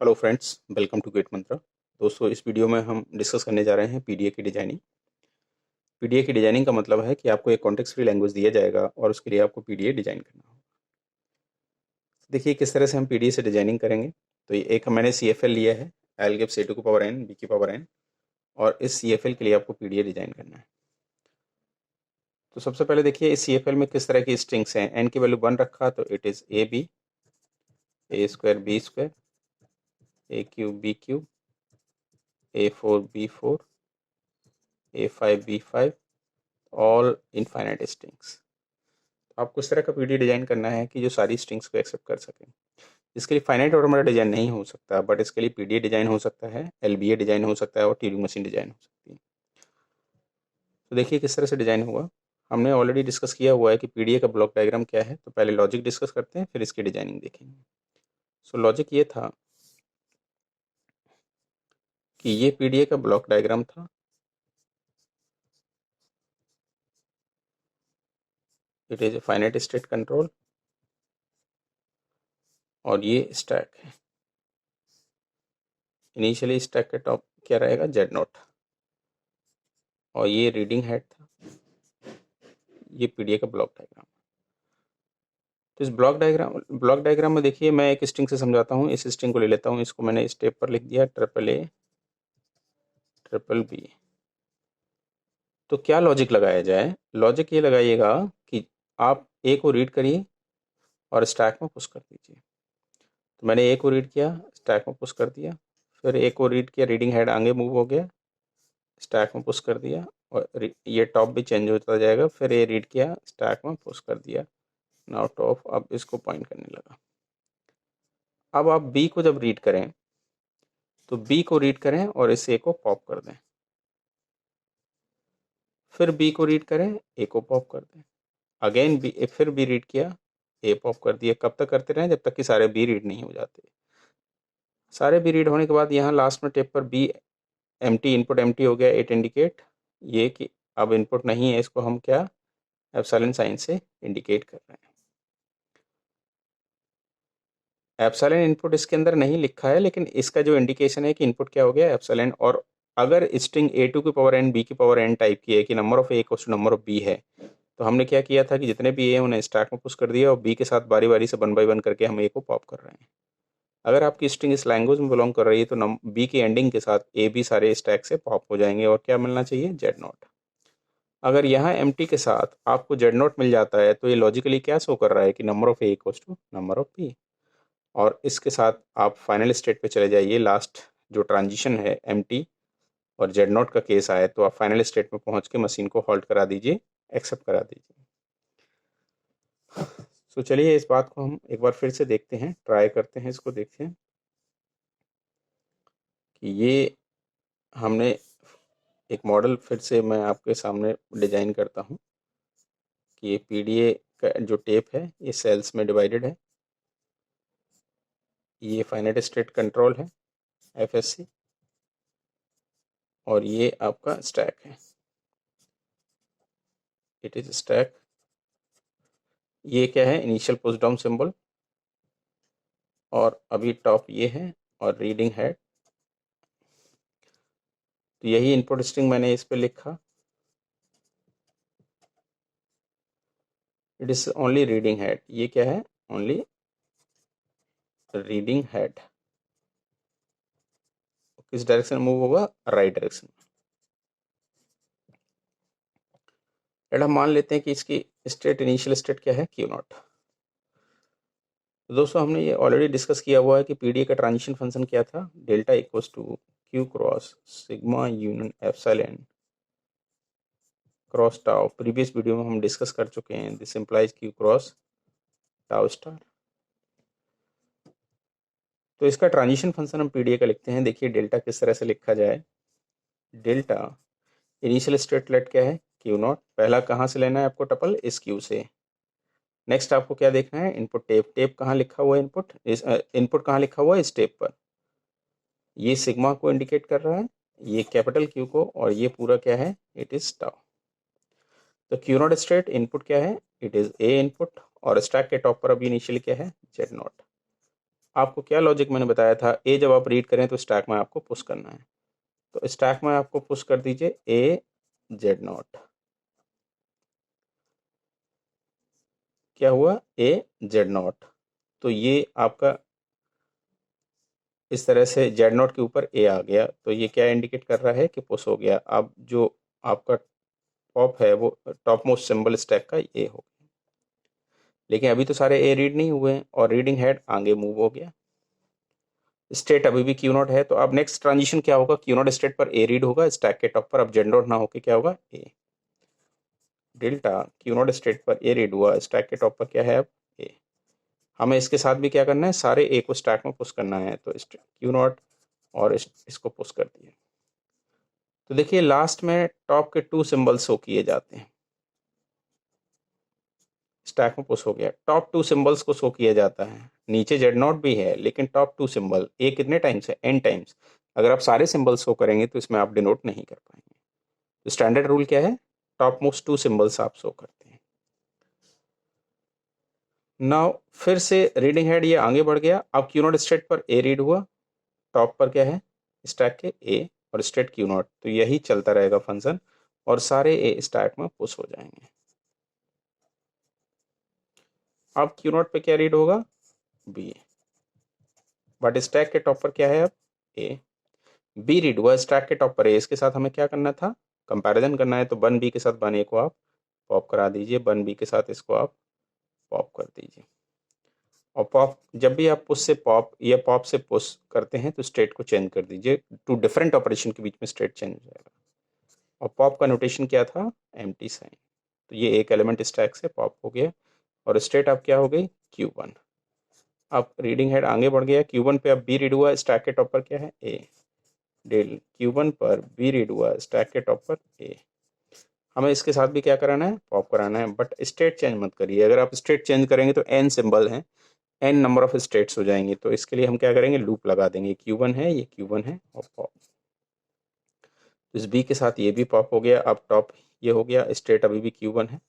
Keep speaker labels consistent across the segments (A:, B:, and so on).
A: Hello friends, welcome to GATE Mantra. दोस्तों, इस video में हम डिस्कस करने जा रहे हैं पीडीए की डिजाइनिंग। पीडीए की डिजाइनिंग का मतलब है कि आपको एक कॉन्टेक्स्ट फ्री लैंग्वेज दिया जाएगा और उसके लिए आपको पीडीए डिजाइन करना होगा। देखिए किस तरह से हम पीडीए से डिजाइनिंग करेंगे। तो ये एक मैंने सीएफएल लिया है, एल गिव्स ए टू की पावर एन बी की पावर एन, और इस सीएफएल के लिए आपको पीडीए डिजाइन करना है। तो सबसे पहले देखिए इस सीएफएल में किस तरह की स्ट्रिंग्स हैं। एन की वैल्यू 1 रखा तो it is A B, A square B square, A cube B cube, A four B four, A five B five, all infinite strings. आपको इस तरह का पीडीए डिजाइन करना है कि जो सारी स्ट्रिंग्स को एक्सेप्ट कर सकें। इसके लिए फाइनाइट ऑटोमेटा डिजाइन नहीं हो सकता, बट इसके लिए पीडीए डिजाइन हो सकता है, एलबीए डिजाइन हो सकता है और ट्यूरिंग मशीन डिजाइन हो सकती है। तो देखिए किस तरह से डिजाइन हुआ। हमने ऑलरेडी डिस्कस किया हुआ है कि पीडीए का ब्लॉक डायग्राम क्या है। तो पहले लॉजिक डिस्कस करते हैं, फिर इसकी डिजाइनिंग देखेंगे। सो लॉजिक ये था कि ये पीडीए का ब्लॉक डायग्राम था। It is a finite state control और ये स्टैक है। इनिशियली स्टैक के टॉप क्या रहेगा, जेड नोट, और ये रीडिंग हेड था। ये पीडीए का ब्लॉक डायग्राम। तो इस ब्लॉक डायग्राम में देखिए मैं एक स्ट्रिंग से समझाता हूँ। इस स्ट्रिंग को ले लेता हूँ, इसको मैंने स्टेप पर लिख दिया ट्रिपल ए ट्रिपल बी। तो क्या लॉजिक लगाया जाए। लॉजिक ये लगाइएगा कि आप ए को रीड करिए और स्टैक में पुश कर दीजिए। तो मैंने ए को रीड किया, स्टैक में पुश कर दिया। फिर ए को रीड किया, रीडिंग हेड आगे मूव हो गया, स्टैक में पुश कर दिया, और ये टॉप भी चेंज होता जाएगा। फिर ए रीड किया, स्टैक में पुश कर दिया। नाउ टॉप अब इसको पॉइंट करने लगा। अब आप बी को जब रीड करें तो बी को रीड करें और इस ए को पॉप कर दें। फिर बी को रीड करें, ए को पॉप कर दें। अगेन बी, फिर बी रीड किया, ए पॉप कर दिया। कब तक करते रहें, जब तक कि सारे बी रीड नहीं हो जाते। सारे बी रीड होने के बाद यहाँ लास्ट में टेप पर बी एम्प्टी, इनपुट एम्प्टी हो गया। इट इंडिकेट ये कि अब इनपुट नहीं है, इसको हम क्या एप्सिलॉन साइन से इंडिकेट कर रहे हैं। एप्सिलॉन इनपुट इसके अंदर नहीं लिखा है, लेकिन इसका जो इंडिकेशन है कि इनपुट क्या हो गया एप्सिलॉन। और अगर स्ट्रिंग ए टू की पावर एन बी की पावर एन टाइप की है कि number of A equals to number of B है, तो हमने क्या किया था कि जितने भी ए उन्हें स्टैक में पुश कर दिया और बी के साथ बारी बारी से 1 बाई 1 करके हम ए को पॉप कर रहे हैं। अगर आपकी स्ट्रिंग इस लैंग्वेज में बिलोंग कर रही है तो बी की एंडिंग के साथ ए बी सारे स्टैक से पॉप हो जाएंगे और क्या मिलना चाहिए, जेड नॉट। अगर यहाँ एम्प्टी के साथ आपको जेड नॉट मिल जाता है तो ये लॉजिकली क्या शो कर रहा है कि number of A equals to number of B. और इसके साथ आप फाइनल स्टेट पे चले जाइए। लास्ट जो ट्रांजिशन है एम्प्टी और जेड नॉट का केस आए तो आप फाइनल स्टेट में पहुंच के मशीन को हॉल्ट करा दीजिए, एक्सेप्ट करा दीजिए। तो चलिए इस बात को हम एक बार फिर से देखते हैं, ट्राई करते हैं, इसको देखते हैं कि ये हमने एक मॉडल फिर से मैं आपके सामने डिजाइन करता हूँ कि ये पीडीए का जो टेप है ये सेल्स में डिवाइडेड है। ये फाइनाइट स्टेट कंट्रोल है एफएससी, और ये आपका स्टैक है। It is stack. ये क्या है, इनिशियल पुश डाउन सिंबल, और अभी टॉप ये है और रीडिंग हेड। तो यही इनपुट स्ट्रिंग मैंने इस पे लिखा। It is only reading head. ये क्या है, ओनली रीडिंग हेड। किस डायरेक्शन मूव होगा, राइट डायरेक्शन में। हम मान लेते हैं कि इसकी स्टेट, इनिशियल स्टेट क्या है, क्यू नॉट। तो दोस्तों हमने ये ऑलरेडी डिस्कस किया हुआ है कि पीडीए का ट्रांजिशन फंक्शन क्या था, delta equals to Q cross sigma union epsilon cross tau. Previous video में हम डिस्कस कर चुके हैं। This implies Q cross tau star. तो इसका ट्रांजिशन फंक्शन हम पीडीए का लिखते हैं। देखिए डेल्टा किस तरह से लिखा जाए। डेल्टा इनिशियल स्टेटलेट क्या है, क्यू नॉट। पहला कहाँ से लेना है आपको, टपल इस क्यू से। नेक्स्ट आपको क्या देखना है, इनपुट टेप। टेप कहाँ लिखा हुआ है, इनपुट इस इनपुट कहाँ लिखा हुआ है, इस टेप पर। ये सिग्मा को इंडिकेट कर रहा है, ये कैपिटल क्यू को, और ये पूरा क्या है, इट इज टाउ। तो क्यू नॉट स्टेट इनपुट क्या है, इट इज ए इनपुट, और स्टैक के टॉप पर अभी इनिशियली क्या है, जेड नॉट। आपको क्या लॉजिक मैंने बताया था, ए जब आप रीड करें तो स्टैक में आपको पुश करना है, तो स्टैक में आपको पुश कर दीजिए ए जेड नॉट। क्या हुआ, ए जेड नॉट। तो ये आपका इस तरह से जेड नॉट के ऊपर ए आ गया, तो ये क्या इंडिकेट कर रहा है कि पुश हो गया। अब जो आपका टॉप है वो टॉप मोस्ट सिंबल स्टैक का ए हो गया, लेकिन अभी तो सारे ए रीड नहीं हुए हैं और रीडिंग हेड आगे मूव हो गया। स्टेट अभी भी क्यू नॉट है, तो अब नेक्स्ट ट्रांजिशन क्या होगा, क्यू नॉट स्टेट पर ए रीड होगा, स्टैक के टॉप पर अब जेड नॉट ना होके क्या होगा, ए डेल्टा क्यू नॉट स्टेट पर ए रीड हुआ, स्टैक के टॉप पर क्या है अब ए। हमें इसके साथ भी क्या करना है, सारे ए को स्टैक में पुश करना है, तो क्यू नॉट और इसको पुश कर दिया। तो देखिए लास्ट में टॉप के 2 सिंबल शो किए जाते हैं, स्टैक में पुश हो गया, टॉप 2 सिंबल्स को शो किया जाता है। नीचे जेड नॉट भी है लेकिन टॉप 2 सिंबल ए कितने टाइम्स है, एन टाइम्स। अगर आप सारे सिंबल शो करेंगे तो इसमें आप डिनोट नहीं कर पाएंगे। तो स्टैंडर्ड रूल क्या है, टॉप मोस्ट 2 सिंबल्स आप शो करते हैं। नाउ फिर से रीडिंग हेड ये आगे बढ़ गया, अब क्यू नॉट स्टेट पर ए रीड हुआ, टॉप पर क्या है स्टैक के ए और स्टेट क्यू नॉट, तो यही चलता रहेगा फंक्शन और सारे ए स्टैक में पुश हो जाएंगे। अब क्यू नॉट पे क्या रीड होगा, बी, बट स्टैक के टॉप पर क्या है अब ए। बी रीड हुआ, स्टैक के टॉप पर ए, इसके साथ हमें क्या करना था, कंपैरिजन करना है, तो बन बी के साथ बन ए को आप पॉप करा दीजिए, बन बी के साथ इसको आप पॉप कर दीजिए। और पॉप जब भी आप पुश से पॉप या पॉप से पुश करते हैं तो स्टेट को चेंज कर दीजिए, टू डिफरेंट ऑपरेशन के बीच में स्टेट चेंज हो जाएगा। और पॉप का नोटेशन क्या था, एम्प्टी साइन, तो ये एक एलिमेंट स्टैक से पॉप हो गया और स्टेट अब क्या हो गई, Q1। अब रीडिंग हेड आगे बढ़ गया, Q1 पे अब बी रीड हुआ, स्टैक के टॉप पर क्या है ए, डेल Q1 पर बी रीड हुआ, स्टैक के टॉप पर ए। हमें इसके साथ भी क्या कराना है, पॉप कराना है, बट स्टेट चेंज मत करिए। अगर आप स्टेट चेंज करेंगे तो एन सिंबल हैं, एन नंबर ऑफ स्टेट्स हो जाएंगे, तो इसके लिए हम क्या करेंगे, लूप लगा देंगे, Q1 है, ये Q1 है और पॉप। इस बी के साथ ये भी पॉप हो गया, अब टॉप ये हो गया, स्टेट अभी भी Q1 है।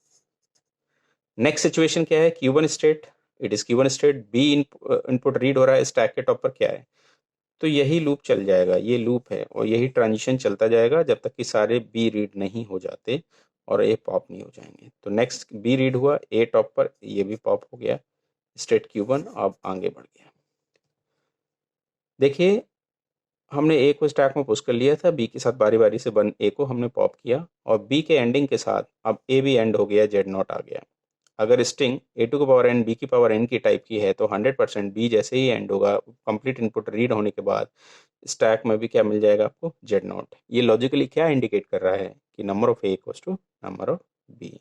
A: नेक्स्ट सिचुएशन क्या है, Q1 state, it is Q1 state, B input read हो रहा है, स्टैक के टॉप पर क्या है, तो यही लूप चल जाएगा, ये लूप है और यही ट्रांजिशन चलता जाएगा जब तक कि सारे बी रीड नहीं हो जाते और ए पॉप नहीं हो जाएंगे। तो नेक्स्ट बी रीड हुआ, ए टॉप पर, ये भी पॉप हो गया, स्टेट Q1 अब आगे बढ़ गया। देखिए हमने ए को स्टैक में पुश कर लिया था, बी के साथ बारी बारी से बन ए को हमने पॉप किया और बी के एंडिंग के साथ अब ए भी एंड हो गया, जेड नॉट आ गया। अगर स्ट्रिंग ए टू की पावर एन बी की पावर एन की टाइप की है तो 100% बी जैसे ही एंड होगा, कंप्लीट इनपुट रीड होने के बाद स्टैक में भी क्या मिल जाएगा आपको, जेड नॉट। ये लॉजिकली क्या इंडिकेट कर रहा है कि number of A equals to number of B.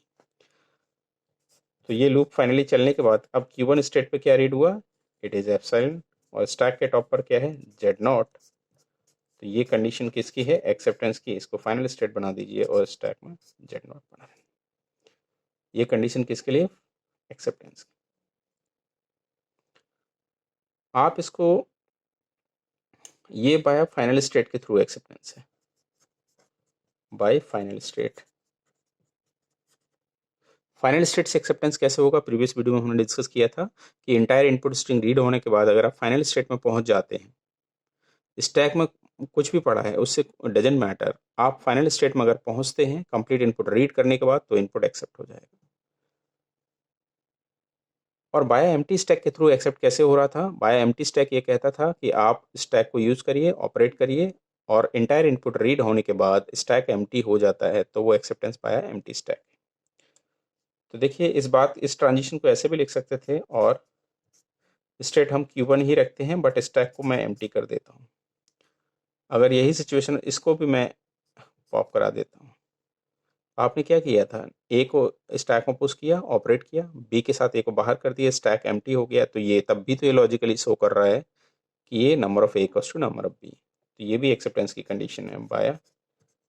A: तो ये लूप फाइनली चलने के बाद अब Q1 स्टेट पे क्या रीड हुआ, इट इज एप्सिलॉन और स्टैक के टॉप पर क्या है, जेड नॉट। तो ये कंडीशन किसकी है, एक्सेप्टेंस की, इसको फाइनल स्टेट बना दीजिए और स्टैक में जेड नॉट बना दें। ये कंडीशन किसके लिए, एक्सेप्टेंस की। आप इसको ये बाय फाइनल स्टेट के थ्रू एक्सेप्टेंस है, bye final state. Final state से एक्सेप्टेंस कैसे होगा, प्रीवियस वीडियो में हमने डिस्कस किया था कि इंटायर इनपुट स्ट्रिंग रीड होने के बाद अगर आप फाइनल स्टेट में पहुंच जाते हैं, स्टैक में कुछ भी पड़ा है उससे डजेंट मैटर, आप फाइनल स्टेट में अगर पहुंचते हैं कंप्लीट इनपुट रीड करने के बाद तो इनपुट एक्सेप्ट हो जाएगा। और बाय एम्प्टी स्टैक के थ्रू एक्सेप्ट कैसे हो रहा था, बाय एम्प्टी स्टैक ये कहता था कि आप स्टैक को यूज करिए, ऑपरेट करिए और इंटायर इनपुट रीड होने के बाद स्टैक एम्प्टी हो जाता है, तो वो एक्सेप्टेंस बाय एम्प्टी स्टैक। तो देखिए इस ट्रांजिशन को ऐसे भी लिख सकते थे और स्टेट हम Q1 ही रखते हैं बट स्टैक को मैं एम्प्टी कर देता हूँ। अगर यही सिचुएशन, इसको भी मैं पॉप करा देता हूँ। आपने क्या किया था, ए को स्टैक में पुश किया, ऑपरेट किया, बी के साथ ए को बाहर कर दिया, स्टैक एम्प्टी हो गया, तो ये तब भी तो ये लॉजिकली शो कर रहा है कि ये number of A equals to number of B. तो ये भी एक्सेप्टेंस की कंडीशन है, बाय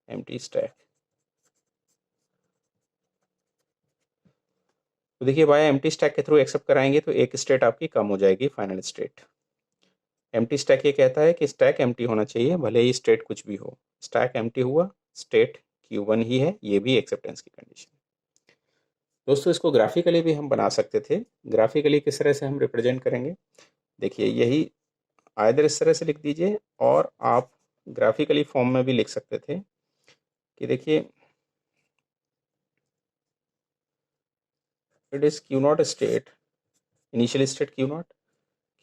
A: एम्प्टी स्टैक। तो देखिए बाय एम्प्टी स्टैक के थ्रू एक्सेप्ट कराएंगे तो एक स्टेट आपकी कम हो जाएगी, फाइनल स्टेट। एम्प्टी स्टैक ये कहता है कि स्टैक एम्प्टी होना चाहिए भले ही स्टेट कुछ भी हो, स्टैक एम्प्टी हुआ, स्टेट Q1 ही है, ये भी एक्सेप्टेंस की कंडीशन। दोस्तों इसको ग्राफिकली भी हम बना सकते थे, ग्राफिकली किस तरह से हम रिप्रेजेंट करेंगे, देखिए यही आइदर इस तरह से लिख दीजिए, और आप ग्राफिकली फॉर्म में भी लिख सकते थे कि देखिए it is Q not state, initial state Q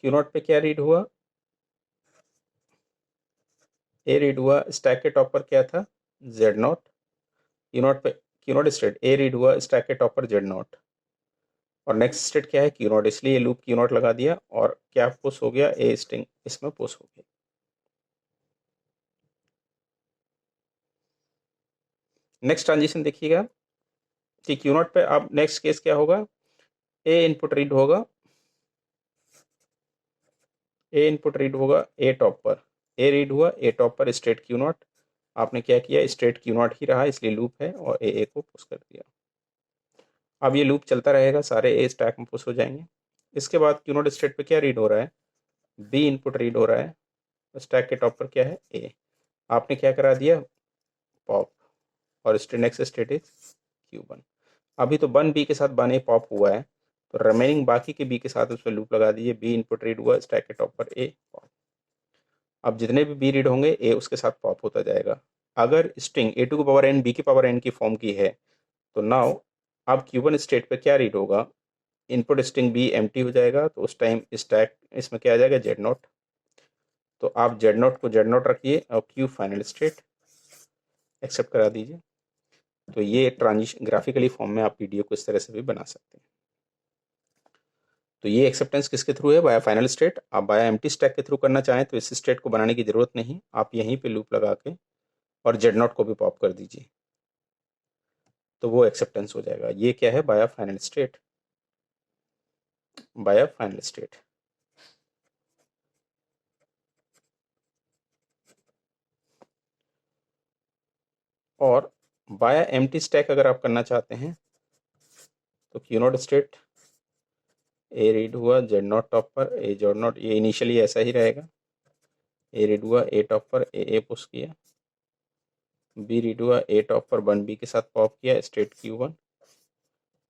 A: not पे क्या रीड हुआ, ए रीड हुआ, स्टैक के टॉप पर क्या था, जेड नॉट। क्यू नॉट पे Q not state A read हुआ, स्टैक के टॉप पर जेड नॉट, और नेक्स्ट स्टेट क्या है क्यू नॉट, इसलिए लूप क्यू नॉट लगा दिया और क्या पुश हो गया, ए स्ट्रिंग इसमें पुश हो गया। नेक्स्ट ट्रांजिशन देखिएगा कि क्यू नॉट पे अब नेक्स्ट केस क्या होगा, ए इनपुट रीड होगा, ए इनपुट रीड होगा ए टॉप पर, ए रीड हुआ ए टॉप पर स्टेट क्यू नॉट, आपने क्या किया स्टेट क्यू नॉट ही रहा इसलिए लूप है और ए को पुश कर दिया। अब ये लूप चलता रहेगा, सारे ए स्टैक में पुश हो जाएंगे। इसके बाद क्यू नॉट स्टेट पे क्या रीड हो रहा है, बी इनपुट रीड हो रहा है, स्टैक के टॉप पर क्या है ए, आपने क्या करा दिया पॉप, और नेक्स्ट स्टेट इज Q1। अभी तो वन बी के साथ वन ए पॉप हुआ है, तो रिमेनिंग बाकी के बी के साथ उसमें लूप लगा दीजिए, बी इनपुट रीड हुआ स्टैक के टॉप पर ए पॉप। अब जितने भी बी रीड होंगे ए उसके साथ पॉप होता जाएगा। अगर स्ट्रिंग ए टू की पावर एन बी की पावर एन की फॉर्म की है तो नाउ अब Q1 स्टेट पे क्या रीड होगा, इनपुट स्ट्रिंग बी एम्प्टी हो जाएगा, तो उस टाइम स्टैक इसमें क्या आ जाएगा जेड नॉट, तो आप जेड नॉट को जेड नॉट रखिए और क्यू फाइनल स्टेट एक्सेप्ट करा दीजिए। तो ये ट्रांजिशन ग्राफिकली फॉर्म में आप पीडीएफ को इस तरह से भी बना सकते हैं। तो ये एक्सेप्टेंस किसके थ्रू है, बाय फाइनल स्टेट। आप बाय एम्प्टी स्टैक के थ्रू करना चाहें तो इस स्टेट को बनाने की जरूरत नहीं, आप यहीं पे लूप लगा के और जेड नॉट को भी पॉप कर दीजिए, तो वो एक्सेप्टेंस हो जाएगा। ये क्या है, bye final state, bye final state. और बाय एम्प्टी स्टैक अगर आप करना चाहते हैं तो Q not state A read हुआ जेड नॉट टॉप पर ए जेड नॉट, ये इनिशियली ऐसा ही रहेगा, ए रीड हुआ ए टॉप पर ए पुश किया, बी रीड हुआ ए टॉप पर वन बी के साथ पॉप किया स्टेट Q1,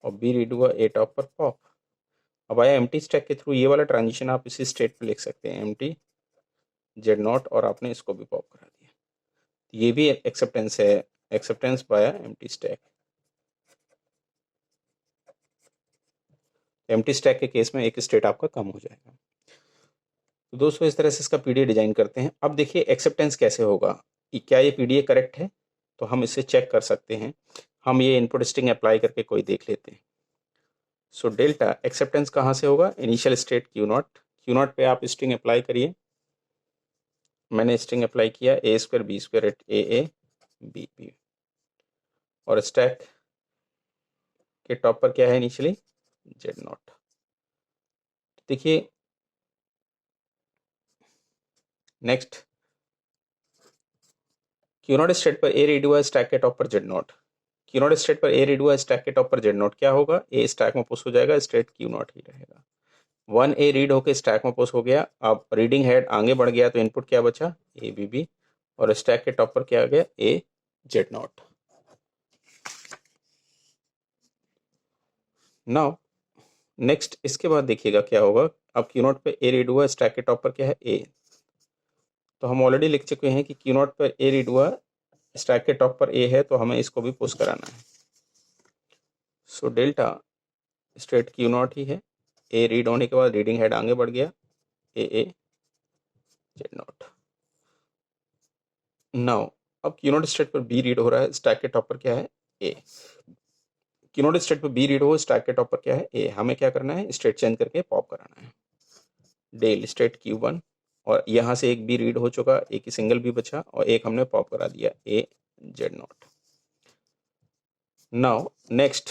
A: और बी रीड हुआ ए टॉप पर पॉप। अब आया एम्प्टी स्टैक के थ्रू, ये वाला ट्रांजिशन आप इसी स्टेट पे लिख सकते हैं, एम्प्टी जेड नॉट, और आपने इसको भी पॉप करा दिया। ये भी एक्सेप्टेंस है, acceptance bye empty stack. Empty stack के केस में एक स्टेट आपका कम हो जाएगा। तो दोस्तों इस तरह से इसका पीडीए डिजाइन करते हैं। अब देखिए एक्सेप्टेंस कैसे होगा, क्या ये पीडीए करेक्ट है, तो हम इसे चेक कर सकते हैं। हम ये इनपुट स्ट्रिंग अप्लाई करके कोई देख लेते हैं। सो डेल्टा एक्सेप्टेंस कहाँ से होगा, इनिशियल स्टेट क्यू नॉट पे आप स्ट्रिंग अप्लाई करिए। मैंने स्ट्रिंग अप्लाई किया a square B square at a b b, और स्टैक के टॉप पर क्या है इनिशियली जेड नॉट। देखिए नेक्स्ट क्यू नॉट स्टेट पर ए रीड हुआ स्टैक के टॉप पर Z not, q not state पर ए रीड हुआ स्टैक के टॉप पर जेड नॉट, क्या होगा ए स्टैक में पुश हो जाएगा, स्टेट क्यू नॉट ही रहेगा। वन ए रीड होकर स्टैक में पुश हो गया, अब रीडिंग हेड आगे बढ़ गया तो इनपुट क्या बचा ए बी बी, और स्टैक के टॉप पर क्या आ गया ए जेड नॉट। नाउ नेक्स्ट इसके बाद देखिएगा क्या होगा, अब क्यू नॉट पे ए रीड हुआ स्टैक के टॉप पर क्या है ए, तो हम ऑलरेडी लिख चुके हैं कि क्यू नॉट पर ए रीड हुआ स्टैक के टॉप पर ए है, तो हमें इसको भी पुश कराना है। So delta state Q not ही है, ए रीड होने के बाद रीडिंग हेड आगे बढ़ गया ए जेड नॉट। नाउ अब क्यू नॉट स्टेट पर बी रीड हो रहा है, स्टैक के टॉप पर क्या है ए, क्यू नॉट स्टेट पर बी रीड हो स्टैक के टॉप पर क्या है ए, हमें क्या करना है स्टेट चेंज करके पॉप कराना है, डेल स्टेट Q1, और यहाँ से एक बी रीड हो चुका, एक ही सिंगल बी बचा और एक हमने पॉप करा दिया a z not. Now next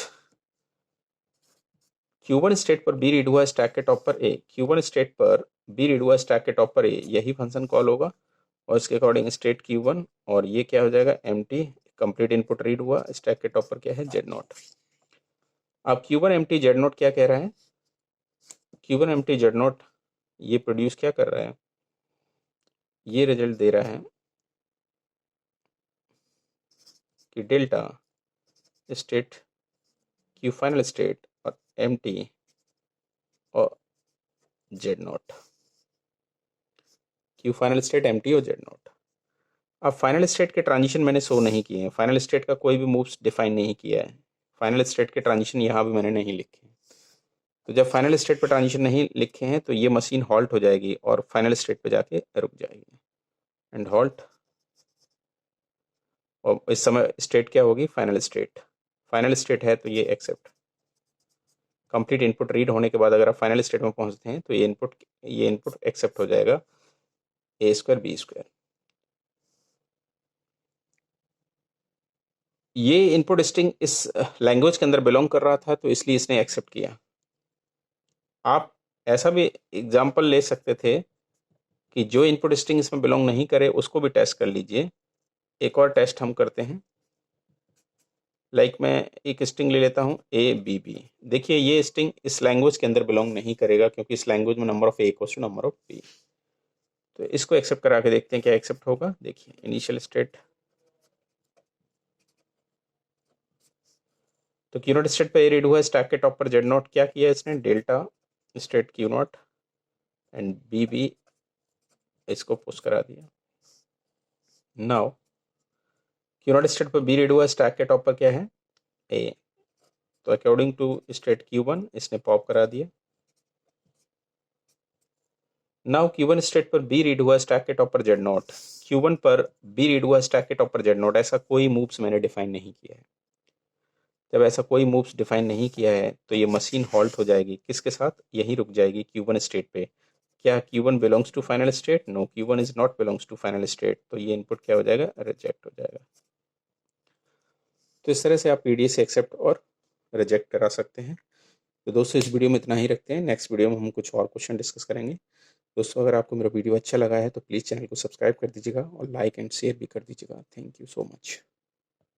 A: Q1 state पर बी रीड हुआ स्टैक के टॉप पर ए, Q1 स्टेट पर बी रीड हुआ स्टैक के टॉप पर ए, यही फंक्शन कॉल होगा और इसके अकॉर्डिंग स्टेट Q1, और ये क्या हो जाएगा एम्प्टी कंप्लीट इनपुट रीड हुआ स्टैक के टॉप पर क्या है जेड नॉट। अब Q1 एम्प्टी जेड नॉट क्या कह रहा है, Q1 एम्प्टी जेड नॉट ये प्रोड्यूस क्या कर रहा है, ये रिजल्ट दे रहा है कि delta state Q final state और एम्प्टी और Z not. Q final state empty और जेड नॉट। अब फाइनल स्टेट के ट्रांजिशन मैंने शो नहीं किए हैं, फाइनल स्टेट का कोई भी मूव्स डिफाइन नहीं किया है, फाइनल स्टेट के ट्रांजिशन यहाँ भी मैंने नहीं लिखे। तो जब फाइनल स्टेट पे ट्रांजिशन नहीं लिखे हैं तो ये मशीन हॉल्ट हो जाएगी और फाइनल स्टेट पे जाके रुक जाएगी एंड हॉल्ट। और इस समय स्टेट क्या होगी? Final state. फाइनल स्टेट है तो ये एक्सेप्ट। कंप्लीट इनपुट रीड होने के बाद अगर आप फाइनल स्टेट में पहुंचते हैं तो ये इनपुट एक्सेप्ट हो जाएगा, ए स्क्वायर बी स्क्वायर। ये इनपुट स्ट्रिंग इस लैंग्वेज के अंदर बिलोंग कर रहा था तो इसलिए इसने एक्सेप्ट किया। आप ऐसा भी एग्जाम्पल ले सकते थे कि जो इनपुट स्ट्रिंग इसमें बिलोंग नहीं करे उसको भी टेस्ट कर लीजिए। एक और टेस्ट हम करते हैं, मैं एक स्ट्रिंग ले लेता हूँ ए बी बी। देखिए ये स्ट्रिंग इस लैंग्वेज के अंदर बिलोंग नहीं करेगा क्योंकि इस लैंग्वेज में number of A equals to number of B. तो इसको एक्सेप्ट करा के देखते हैं क्या एक्सेप्ट होगा। देखिए इनिशियल स्टेट, तो क्यू नॉट स्टेट पे ए रीड हुआ, स्टैक के टॉप पर जेड नॉट क्या किया इसने, delta state Q naught and B B इसको पुश करा दिया। नाउ क्यू नॉट स्टेट पर बी रीड हुआ, स्टैक के टॉप पर क्या है ए, तो अकॉर्डिंग टू स्टेट Q1 इसने पॉप करा दिया। नाउ Q1 स्टेट पर बी रीड हुआ, स्टैक के टॉप पर जेड नॉट। Q1 पर बी रीड हुआ, स्टैक के टॉप पर जेड नॉट। ऐसा कोई मूव्स मैंने डिफाइन नहीं किया है। जब ऐसा कोई मूव्स डिफाइन नहीं किया है तो ये मशीन हॉल्ट हो जाएगी, किसके साथ? यहीं रुक जाएगी Q1 स्टेट पे। क्या Q1 belongs to final state? No, Q1 is not belongs to final state. तो ये इनपुट क्या हो जाएगा? रिजेक्ट हो जाएगा। तो इस तरह से आप पीडीए से एक्सेप्ट और रिजेक्ट करा सकते हैं। तो दोस्तों इस वीडियो में इतना ही रखते हैं, नेक्स्ट वीडियो में हम कुछ और क्वेश्चन डिस्कस करेंगे। दोस्तों अगर आपको मेरा वीडियो अच्छा लगा है तो प्लीज़ चैनल को सब्सक्राइब कर दीजिएगा और लाइक एंड शेयर भी कर दीजिएगा। Thank you so much.